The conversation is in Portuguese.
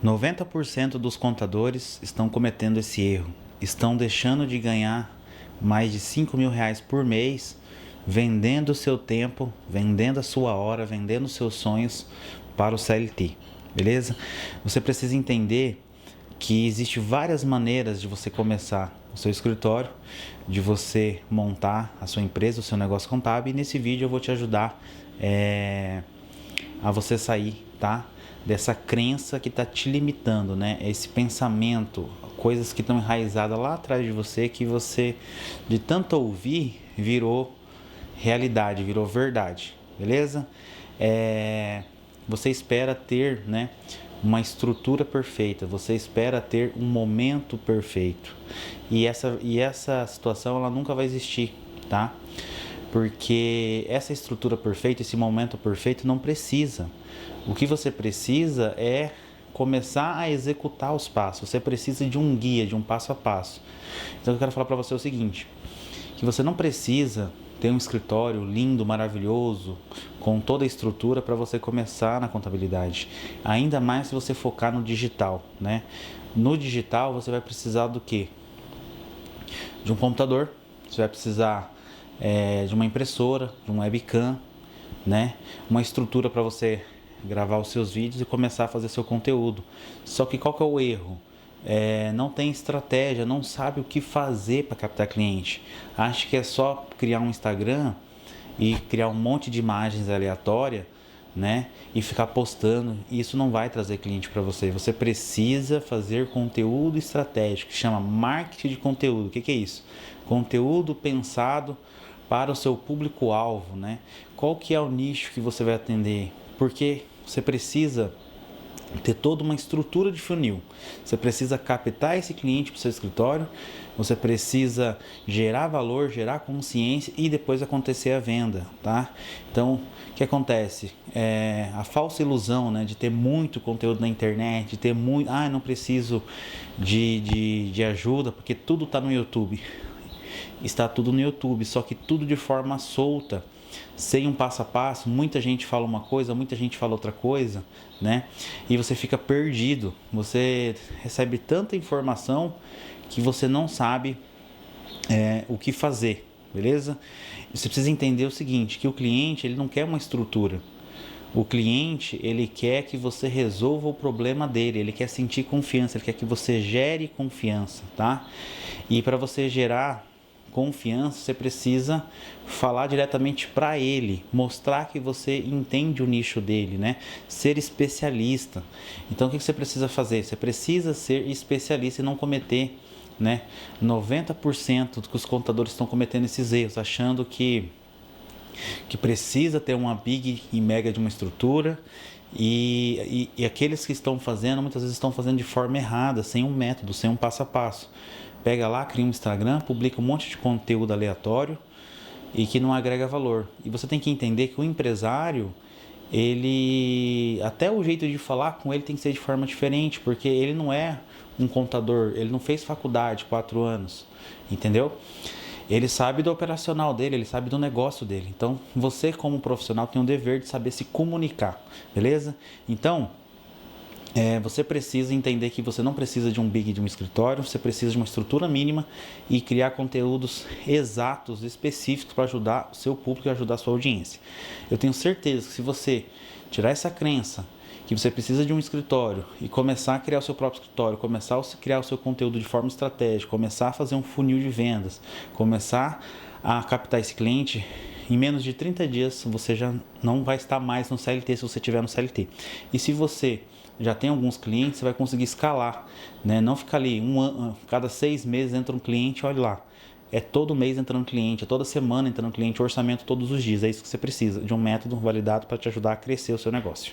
90% dos contadores estão cometendo esse erro. Estão deixando de ganhar mais de R$ 5.000 por mês vendendo o seu tempo, vendendo a sua hora, vendendo os seus sonhos para o CLT. Beleza? Você precisa entender que existe várias maneiras de você começar o seu escritório, de você montar a sua empresa, o seu negócio contábil, e nesse vídeo eu vou te ajudar a você sair, tá? Dessa crença que está te limitando, né? Esse pensamento, coisas que estão enraizadas lá atrás de você, que você, de tanto ouvir, virou realidade, virou verdade, beleza? Você espera ter, né, uma estrutura perfeita, você espera ter um momento perfeito, e essa situação ela nunca vai existir, tá? Porque essa estrutura perfeita, esse momento perfeito não precisa. O que você precisa é começar a executar os passos. Você precisa de um guia, de um passo a passo. Então eu quero falar para você o seguinte, que você não precisa ter um escritório lindo, maravilhoso, com toda a estrutura para você começar na contabilidade. Ainda mais se você focar no digital, né? No digital você vai precisar do quê? De um computador, você vai precisar de uma impressora, de um webcam, né? Uma estrutura para você gravar os seus vídeos e começar a fazer seu conteúdo. Só que qual que é o erro? Não tem estratégia, não sabe o que fazer para captar cliente. Acha que é só criar um Instagram e criar um monte de imagens aleatórias, né? E ficar postando. Isso não vai trazer cliente para você. Você precisa fazer conteúdo estratégico, que chama marketing de conteúdo. O que é isso? Conteúdo pensado para o seu público-alvo, né? Qual que é o nicho que você vai atender? Porque você precisa ter toda uma estrutura de funil. Você precisa captar esse cliente para o seu escritório, você precisa gerar valor, gerar consciência e depois acontecer a venda, tá? Então, o que acontece? A falsa ilusão, né, de ter muito conteúdo na internet, de ter muito... não preciso de ajuda porque tudo está no YouTube. Está tudo no YouTube, só que tudo de forma solta, sem um passo a passo. Muita gente fala uma coisa, muita gente fala outra coisa, né? E você fica perdido. Você recebe tanta informação que você não sabe o que fazer, beleza? Você precisa entender o seguinte, que o cliente ele não quer uma estrutura. O cliente ele quer que você resolva o problema dele, ele quer sentir confiança, ele quer que você gere confiança, tá? E para você gerar confiança, você precisa falar diretamente para ele, mostrar que você entende o nicho dele, né? Ser especialista. Então o que você precisa fazer? Você precisa ser especialista e não cometer, né? 90% dos contadores estão cometendo esses erros, achando que precisa ter uma big e mega de uma estrutura, e aqueles que estão fazendo, muitas vezes estão fazendo de forma errada, sem um método, sem um passo a passo. Pega lá, cria um Instagram, publica um monte de conteúdo aleatório e que não agrega valor. E você tem que entender que o empresário, ele, até o jeito de falar com ele tem que ser de forma diferente, porque ele não é um contador, ele não fez faculdade 4 anos, entendeu? Ele sabe do operacional dele, ele sabe do negócio dele. Então, você como profissional tem o dever de saber se comunicar, beleza? Então, você precisa entender que você não precisa de um big, de um escritório, você precisa de uma estrutura mínima e criar conteúdos exatos, específicos para ajudar o seu público e ajudar a sua audiência. Eu tenho certeza que se você tirar essa crença que você precisa de um escritório e começar a criar o seu próprio escritório, começar a criar o seu conteúdo de forma estratégica, começar a fazer um funil de vendas, começar a captar esse cliente, em menos de 30 dias você já não vai estar mais no CLT se você estiver no CLT. E se você já tem alguns clientes, você vai conseguir escalar, né? Não ficar ali, cada 6 meses entra um cliente, olha lá. É todo mês entrando um cliente, é toda semana entrando um cliente, orçamento todos os dias. É isso que você precisa, de um método validado para te ajudar a crescer o seu negócio.